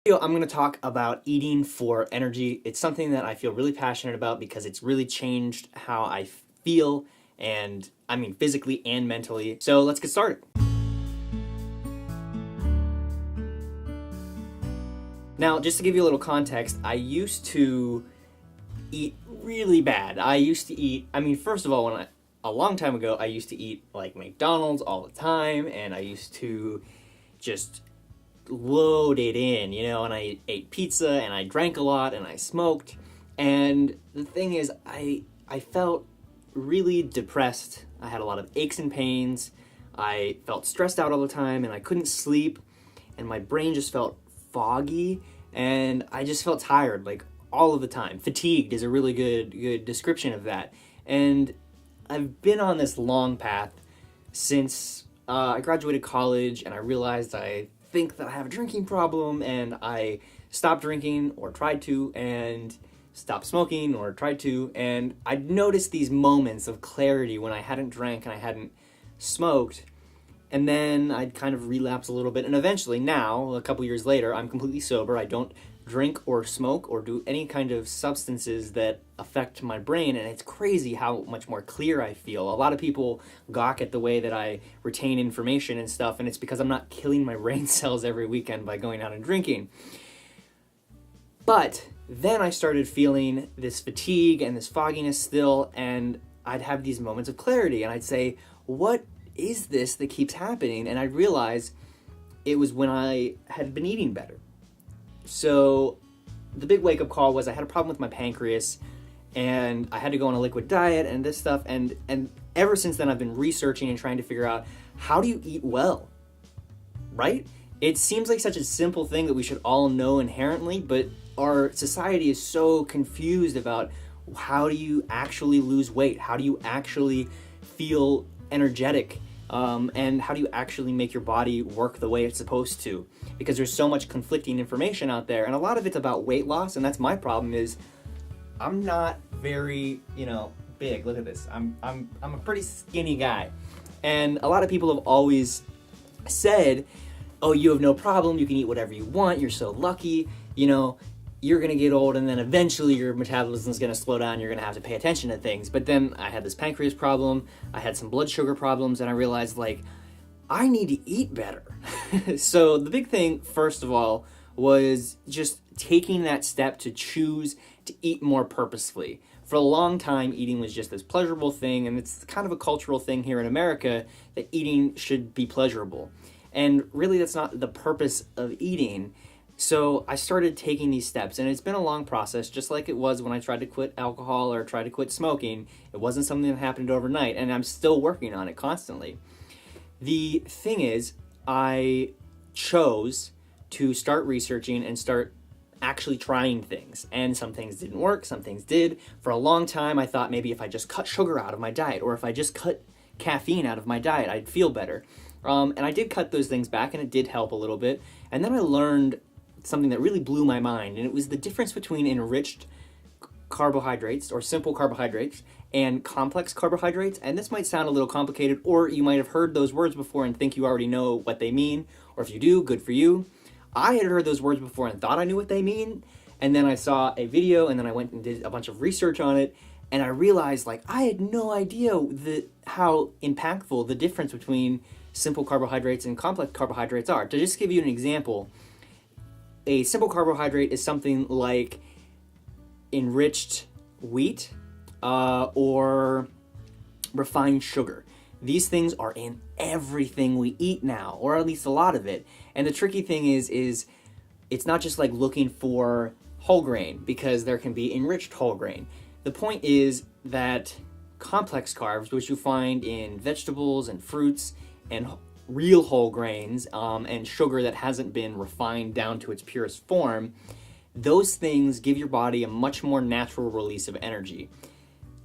I'm going to talk about eating for energy. It's something that I feel really passionate about because it's really changed how I feel, and I mean physically and mentally. So let's get started. Now, just to give you a little context, I used to eat really bad. First of all, a long time ago, I used to eat like McDonald's all the time, and I used to just load it in, and I ate pizza, and I drank a lot, and I smoked. And the thing is, I felt really depressed. I had a lot of aches and pains. I felt stressed out all the time, and I couldn't sleep, and my brain just felt foggy, and I just felt tired, like, all of the time. Fatigued is a really good description of that. And I've been on this long path since I graduated college, and I realized I think that I have a drinking problem, and I stopped drinking, or tried to, and stopped smoking, or tried to, and I'd noticed these moments of clarity when I hadn't drank and I hadn't smoked, and then I'd kind of relapse a little bit, and eventually now, a couple years later, I'm completely sober. I don't drink or smoke or do any kind of substances that affect my brain, and it's crazy how much more clear I feel. A lot of people gawk at the way that I retain information and stuff, and it's because I'm not killing my brain cells every weekend by going out and drinking. But then I started feeling this fatigue and this fogginess still, and I'd have these moments of clarity, and I'd say, what is this that keeps happening? And I realized it was when I had been eating better. So the big wake-up call was I had a problem with my pancreas, and I had to go on a liquid diet and this stuff, and ever since then I've been researching and trying to figure out, how do you eat well, right? It seems like such a simple thing that we should all know inherently, but our society is so confused about how do you actually lose weight, how do you actually feel energetic, and how do you actually make your body work the way it's supposed to? Because there's so much conflicting information out there, and a lot of it's about weight loss, and that's my problem. Is I'm not very, big. Look at this. I'm a pretty skinny guy, and a lot of people have always said, "Oh, you have no problem. You can eat whatever you want. You're so lucky. You're going to get old, and then eventually your metabolism is going to slow down. You're going to have to pay attention to things." But then I had this pancreas problem. I had some blood sugar problems, and I realized, I need to eat better. So the big thing, first of all, was just taking that step to choose to eat more purposefully. For a long time, eating was just this pleasurable thing, and it's kind of a cultural thing here in America that eating should be pleasurable. And really, that's not the purpose of eating. So I started taking these steps, and it's been a long process, just like it was when I tried to quit alcohol or tried to quit smoking. It wasn't something that happened overnight, and I'm still working on it constantly. The thing is, I chose to start researching and start actually trying things, and some things didn't work, some things did. For a long time, I thought maybe if I just cut sugar out of my diet, or if I just cut caffeine out of my diet, I'd feel better. And I did cut those things back, and it did help a little bit. And then I learned something that really blew my mind, and it was the difference between enriched carbohydrates or simple carbohydrates and complex carbohydrates. And this might sound a little complicated, or you might have heard those words before and think you already know what they mean, or if you do, good for you. I had heard those words before and thought I knew what they mean, and then I saw a video, and then I went and did a bunch of research on it, and I realized I had no idea how impactful the difference between simple carbohydrates and complex carbohydrates are. To just give you an example, a simple carbohydrate is something like enriched wheat or refined sugar. These things are in everything we eat now, or at least a lot of it. And the tricky thing is it's not just like looking for whole grain, because there can be enriched whole grain. The point is that complex carbs, which you find in vegetables and fruits and real whole grains, and sugar that hasn't been refined down to its purest form, those things give your body a much more natural release of energy.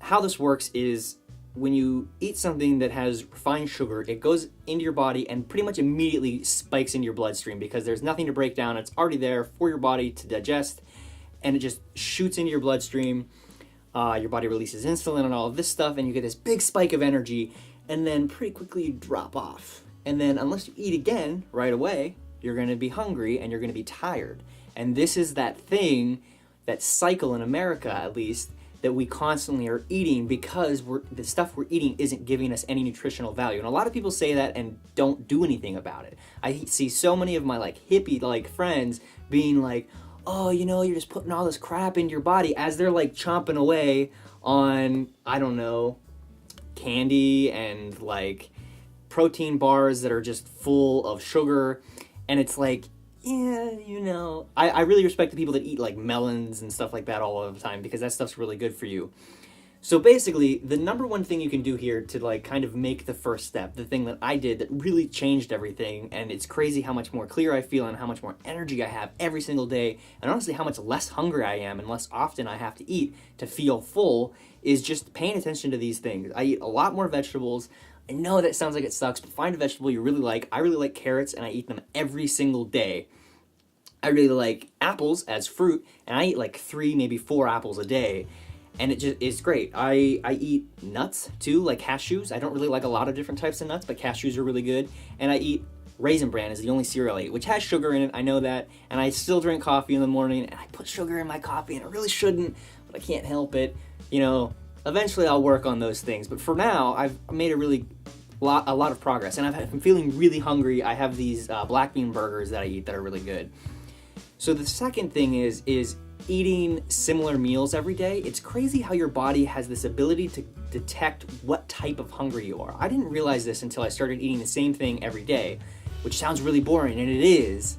How this works is when you eat something that has refined sugar, it goes into your body and pretty much immediately spikes into your bloodstream, because there's nothing to break down. It's already there for your body to digest, and it just shoots into your bloodstream. Your body releases insulin and all of this stuff, and you get this big spike of energy, and then pretty quickly you drop off. And then unless you eat again right away, you're going to be hungry and you're going to be tired. And this is that thing, that cycle in America at least, that we constantly are eating because the stuff we're eating isn't giving us any nutritional value. And a lot of people say that and don't do anything about it. I see so many of my like hippie like friends being like, oh, you know, you're just putting all this crap into your body, as they're like chomping away on, I don't know, candy and like protein bars that are just full of sugar. And it's like, yeah, you know, I really respect the people that eat like melons and stuff like that all of the time, because that stuff's really good for you. So basically, the number one thing you can do here to like kind of make the first step, the thing that I did that really changed everything, and it's crazy how much more clear I feel and how much more energy I have every single day, and honestly how much less hungry I am and less often I have to eat to feel full, is just paying attention to these things. I eat a lot more vegetables. I know that sounds like it sucks, but find a vegetable you really like. I really like carrots, and I eat them every single day. I really like apples as fruit, and I eat like 3, maybe 4 apples a day, and it just is great. I eat nuts too, like cashews. I don't really like a lot of different types of nuts, but cashews are really good. And I eat Raisin Bran is the only cereal I eat, which has sugar in it, I know that, and I still drink coffee in the morning, and I put sugar in my coffee, and I really shouldn't, but I can't help it. You know, eventually I'll work on those things, but for now, I've made a lot of progress, and I'm feeling really hungry. I have these black bean burgers that I eat that are really good. So the second thing is eating similar meals every day. It's crazy how your body has this ability to detect what type of hungry you are. I didn't realize this until I started eating the same thing every day, which sounds really boring, and it is,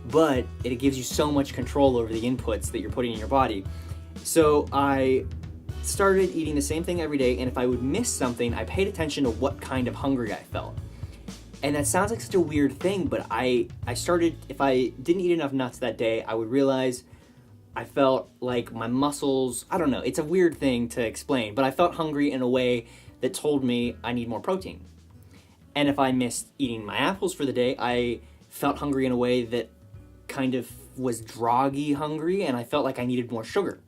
but it gives you so much control over the inputs that you're putting in your body. So I started eating the same thing every day, and if I would miss something, I paid attention to what kind of hungry I felt. And that sounds like such a weird thing, but I started, if I didn't eat enough nuts that day, I would realize I felt like my muscles, I don't know, it's a weird thing to explain, but I felt hungry in a way that told me I need more protein. And if I missed eating my apples for the day, I felt hungry in a way that kind of was droggy hungry, and I felt like I needed more sugar.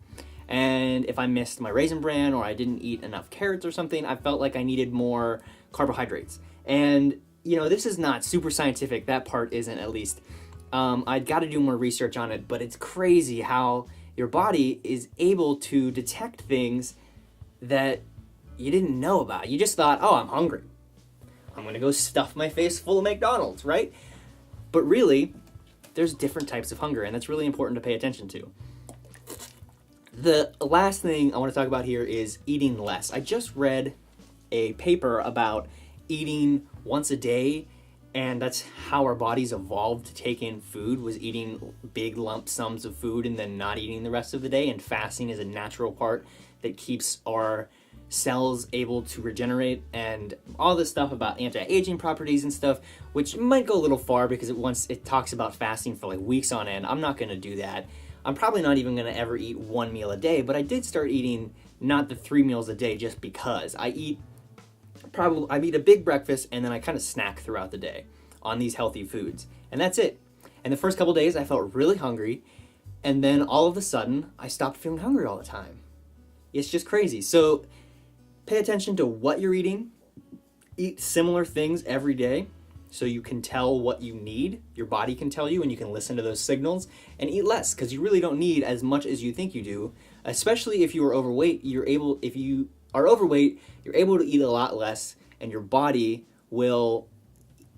And if I missed my Raisin Bran, or I didn't eat enough carrots or something, I felt like I needed more carbohydrates. And you know, this is not super scientific, that part isn't at least. I'd got to do more research on it, but it's crazy how your body is able to detect things that you didn't know about. You just thought, oh, I'm hungry. I'm going to go stuff my face full of McDonald's, right? But really, there's different types of hunger, and that's really important to pay attention to. The last thing I want to talk about here is eating less. I just read a paper about eating once a day, and that's how our bodies evolved to take in food, was eating big lump sums of food and then not eating the rest of the day. And fasting is a natural part that keeps our cells able to regenerate, and all this stuff about anti-aging properties and stuff, which might go a little far because it talks about fasting for like weeks on end. I'm not going to do that. I'm probably not even going to ever eat 1 meal a day, but I did start eating not the 3 meals a day just because. I eat a big breakfast, and then I kind of snack throughout the day on these healthy foods, and that's it. And the first couple days I felt really hungry, and then all of a sudden I stopped feeling hungry all the time. It's just crazy. So pay attention to what you're eating. Eat similar things every day so you can tell what you need. Your body can tell you, and you can listen to those signals. And eat less, because you really don't need as much as you think you do, especially if you are overweight. If you are overweight, you're able to eat a lot less, and your body will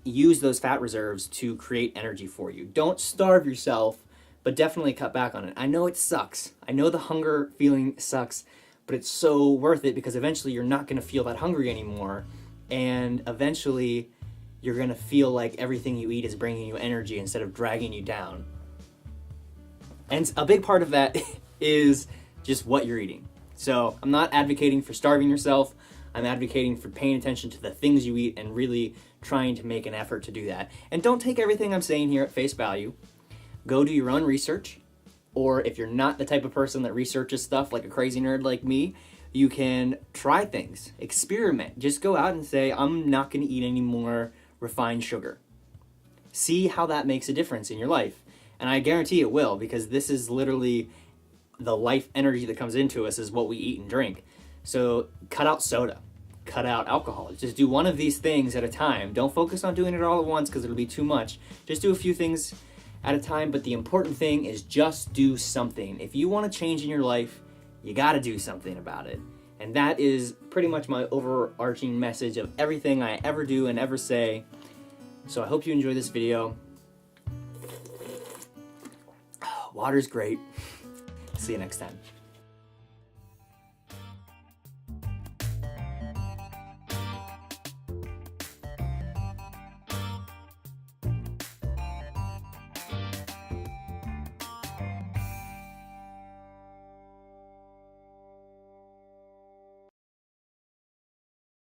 use those fat reserves to create energy for you. Don't starve yourself, but definitely cut back on it. I know it sucks. I know the hunger feeling sucks, but it's so worth it, because eventually you're not going to feel that hungry anymore, and eventually you're going to feel like everything you eat is bringing you energy instead of dragging you down. And a big part of that is just what you're eating. So I'm not advocating for starving yourself. I'm advocating for paying attention to the things you eat and really trying to make an effort to do that. And don't take everything I'm saying here at face value. Go do your own research. Or if you're not the type of person that researches stuff like a crazy nerd like me, you can try things, experiment. Just go out and say, I'm not going to eat any more refined sugar. See how that makes a difference in your life. And I guarantee it will, because this is literally the life energy that comes into us is what we eat and drink. So cut out soda, cut out alcohol. Just do one of these things at a time. Don't focus on doing it all at once, because it'll be too much. Just do a few things at a time, but the important thing is just do something. If you want to change in your life, you got to do something about it. And that is pretty much my overarching message of everything I ever do and ever say. So I hope you enjoy this video. Water's great. See you next time.